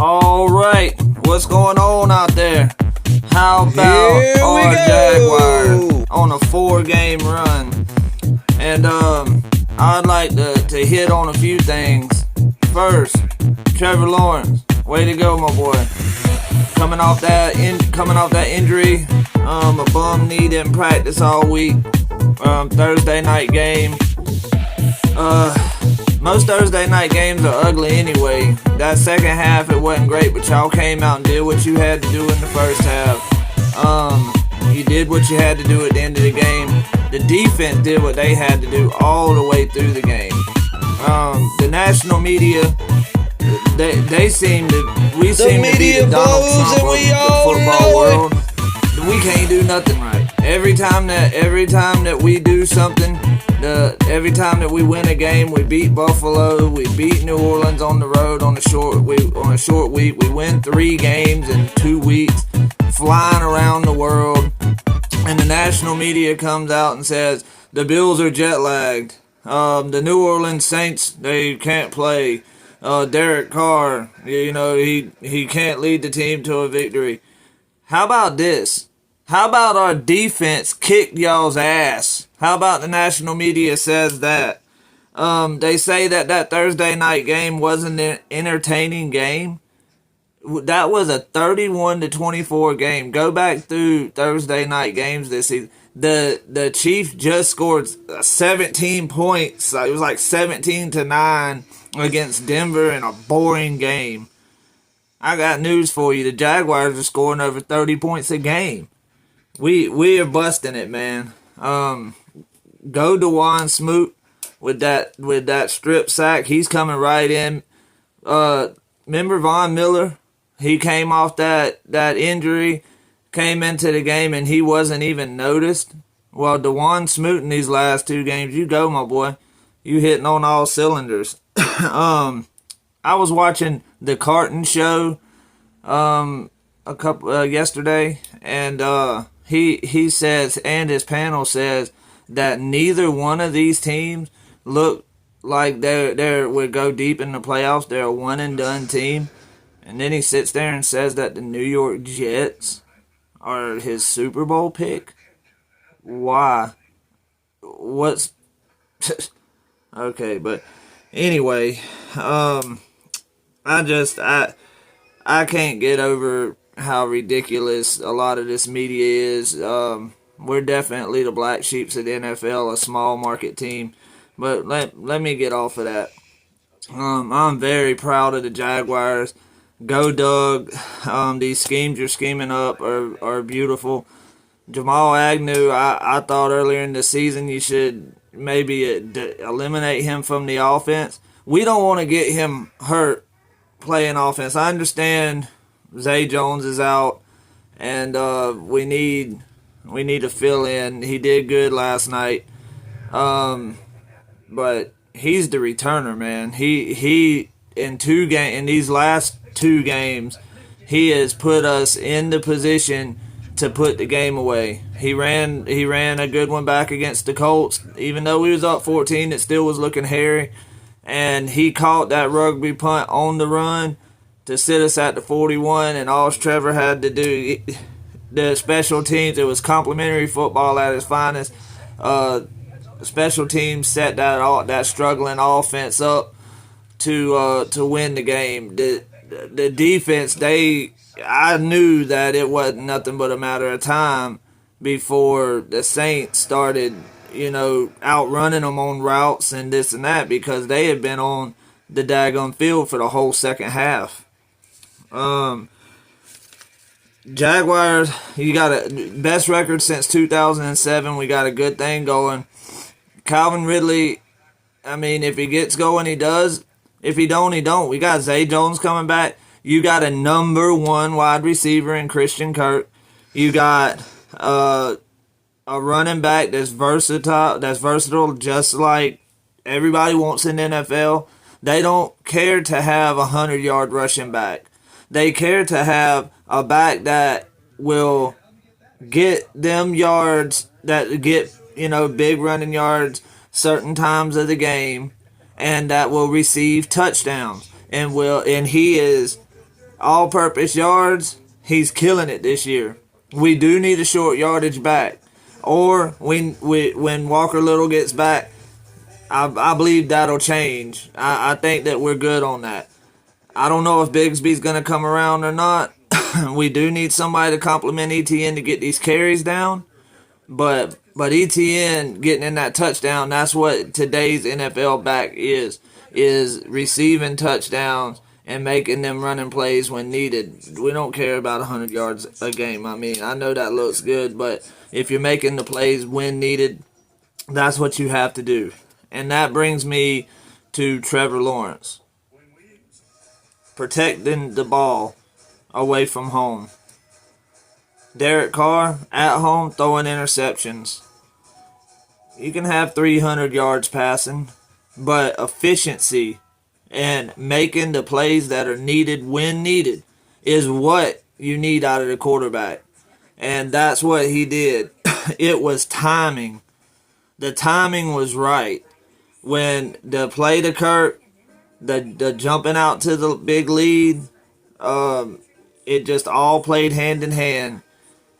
All right, what's going on out there? How about Here we our go. Jaguars on a 4-game run? And I'd like to hit on a few things. First, Trevor Lawrence, way to go, my boy. Coming off that injury, a bum knee, didn't practice all week. Thursday night game. Most Thursday night games are ugly anyway. That second half, it wasn't great, but y'all came out and did what you had to do in the first half. You did what you had to do at the end of the game. The defense did what they had to do all the way through the game. The national media, we seem to be the Donald Trump of the football world. We can't do nothing right. Every time that we do something, every time that we win a game, we beat Buffalo, we beat New Orleans on the road on a short week. We win 3 games in 2 weeks, flying around the world, and the national media comes out and says the Bills are jet lagged. The New Orleans Saints, they can't play. Derek Carr, he can't lead the team to a victory. How about this? How about our defense kicked y'all's ass? How about the national media says that? They say that Thursday night game wasn't an entertaining game. That was a 31-24 game. Go back through Thursday night games this season. The Chiefs just scored 17 points. It was like 17-9 against Denver in a boring game. I got news for you. The Jaguars are scoring over 30 points a game. We are busting it, man. Go DeJuan Smoot with that strip sack. He's coming right in. Remember Von Miller? He came off that injury, came into the game, and he wasn't even noticed. Well, DeJuan Smoot in these last 2 games, you go, my boy. You hitting on all cylinders. I was watching the Carton show yesterday, and he says, and his panel says, that neither one of these teams look like they would go deep in the playoffs. They're a one-and-done team. And then he sits there and says that the New York Jets are his Super Bowl pick. Why? What's... Okay, but anyway, I can't get over how ridiculous a lot of this media is. We're definitely the black sheeps of the NFL, a small market team. But let me get off of that. I'm very proud of the Jaguars. Go Doug. These schemes you're scheming up are beautiful. Jamal Agnew, I thought earlier in the season you should maybe eliminate him from the offense. We don't want to get him hurt playing offense. I understand Zay Jones is out, and we need to fill in. He did good last night, but he's the returner, man. He in these last 2 games, he has put us in the position to put the game away. He ran a good one back against the Colts. Even though we was up 14, it still was looking hairy. And he caught that rugby punt on the run to sit us at the 41, and all Trevor had to do, the special teams, it was complimentary football at its finest. Special teams set that struggling offense up to win the game. The defense, I knew that it wasn't nothing but a matter of time before the Saints started, outrunning them on routes and this and that, because they had been on the daggone field for the whole second half. Jaguars, you got a best record since 2007. We got a good thing going. Calvin Ridley, I mean, if he gets going, he does. If he don't, he don't. We got Zay Jones coming back. You got a number 1 wide receiver in Christian Kirk. You got a running back that's versatile, just like everybody wants in the NFL. They don't care to have a 100-yard rushing back. They care to have a back that will get them yards, that get, big running yards certain times of the game, and that will receive touchdowns. And he is all-purpose yards, he's killing it this year. We do need a short yardage back. Or when Walker Little gets back, I believe that'll change. I think that we're good on that. I don't know if Bigsby's going to come around or not. We do need somebody to complement ETN to get these carries down. But ETN getting in that touchdown, that's what today's NFL back is receiving touchdowns and making them running plays when needed. We don't care about 100 yards a game. I mean, I know that looks good, but if you're making the plays when needed, that's what you have to do. And that brings me to Trevor Lawrence. Protecting the ball away from home. Derek Carr at home throwing interceptions. You can have 300 yards passing, but efficiency and making the plays that are needed when needed is what you need out of the quarterback. And that's what he did. It was timing. The timing was right. When the play to Kirk, the jumping out to the big lead, it just all played hand in hand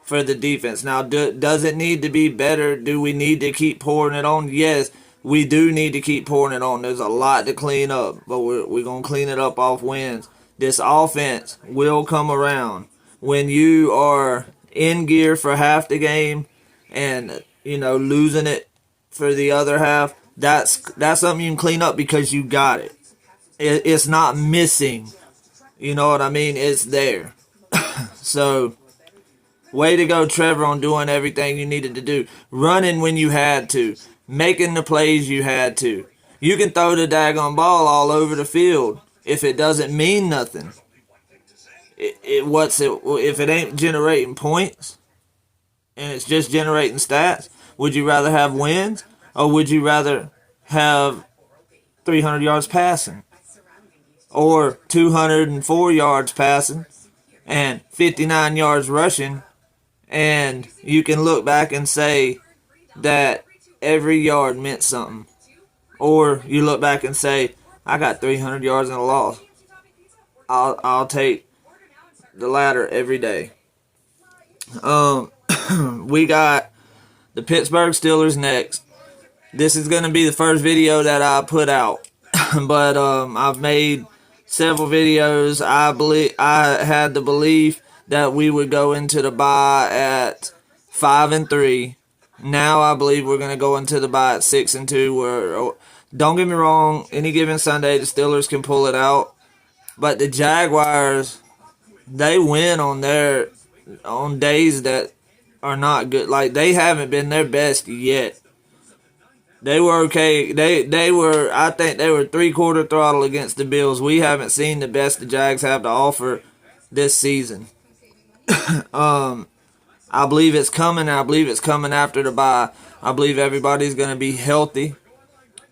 for the defense. Now, does it need to be better? Do we need to keep pouring it on? Yes, we do need to keep pouring it on. There's a lot to clean up, but we're going to clean it up off wins. This offense will come around. When you are in gear for half the game and, losing it for the other half, that's something you can clean up because you got it. It's not missing. You know what I mean? It's there. So, way to go, Trevor, on doing everything you needed to do. Running when you had to. Making the plays you had to. You can throw the daggone ball all over the field if it doesn't mean nothing. If it ain't generating points and it's just generating stats, would you rather have wins or would you rather have 300 yards passing or 204 yards passing and 59 yards rushing, and you can look back and say that every yard meant something? Or you look back and say, I got 300 yards in a loss. I'll take the latter every day. We got the Pittsburgh Steelers next. This is going to be the first video that I put out. But I've made several videos. I had the belief that we would go into the bye at 5-3. Now I believe we're going to go into the bye at 6-2. Where, don't get me wrong, any given Sunday the Steelers can pull it out, but the Jaguars, they win on days that are not good. Like, they haven't been their best yet. They were okay. I think they were 3/4 throttle against the Bills. We haven't seen the best the Jags have to offer this season. I believe it's coming. I believe it's coming after the bye. I believe everybody's going to be healthy.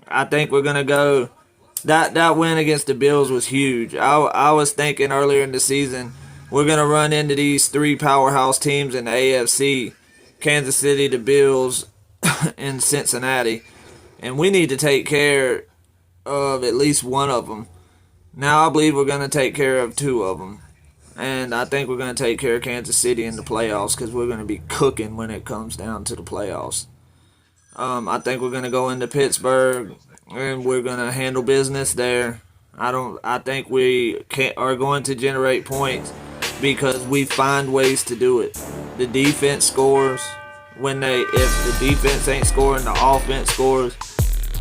I think we're going to go. That win against the Bills was huge. I was thinking earlier in the season, we're going to run into these three powerhouse teams in the AFC, Kansas City, the Bills, and Cincinnati. And we need to take care of at least one of them. Now I believe we're going to take care of two of them. And I think we're going to take care of Kansas City in the playoffs because we're going to be cooking when it comes down to the playoffs. I think we're going to go into Pittsburgh and we're going to handle business there. I think we are going to generate points because we find ways to do it. The defense scores if the defense ain't scoring, the offense scores.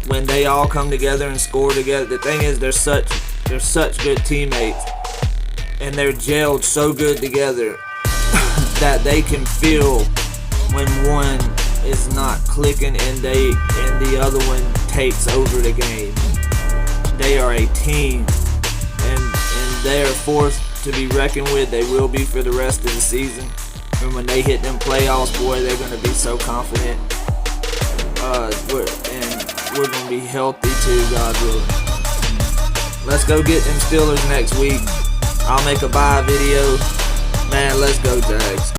When they all come together and score together, the thing is they're such good teammates. And they're gelled so good together that they can feel when one is not clicking and the other one takes over the game. They are a team, and they are forced to be reckoned with. They will be for the rest of the season. And when they hit them playoffs, boy, they're going to be so confident. We're going to be healthy too, God willing. Let's go get them Steelers next week. I'll make a bye video. Man, let's go, Jags.